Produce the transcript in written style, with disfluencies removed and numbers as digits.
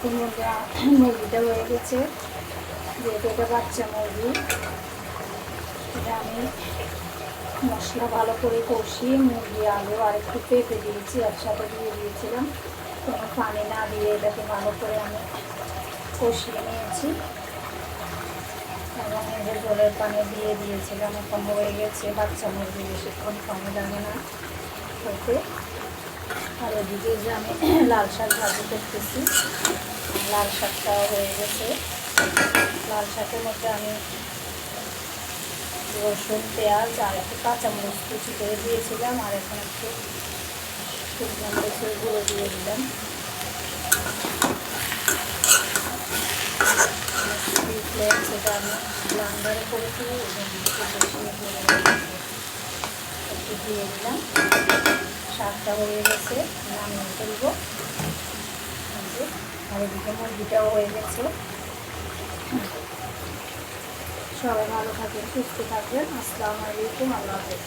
দেখুন বন্ধুরা, মুরগিটা হয়ে গেছে। যেহেতু এটা বাচ্চা মুরগি, এটা আমি মশলা ভালো করে কষিয়ে মুরগি আলু আর একটু পেঁপে দিয়েছি, একসাথে দিয়ে দিয়েছিলাম। কোনো পানি না দিয়ে এটাকে ভালো করে আমি কষিয়ে নিয়েছি এবং এদের জলের পানি দিয়ে দিয়েছিলাম। এখন হয়ে গেছে। বাচ্চা মুরগি বেশিক্ষণ পানি লাগে না হতে। আর ওদিকে যে আমি লাল শাক ভাজি করতেছি, লাল শাকটাও হয়ে গেছে। লাল শাকের মধ্যে আমি রসুন, পেঁয়াজ আর একটু কাঁচামরিচ কুচি করে দিয়েছিলাম, আর এখন একটু শুকনো মরিচের গুঁড়ো দিয়ে দিলাম। সেটা আমি ব্লান্ডারে করেছি, একটু দিয়ে দিলাম। শাকটা হয়ে গেছে, নামিয়ে ফেলবো। আর এদিকে মুরগিটাও হয়ে গেছে। সবাই ভালো থাকবেন, সুস্থ থাকবেন। আসসালামু আলাইকুম, আল্লাহ হাফেজ।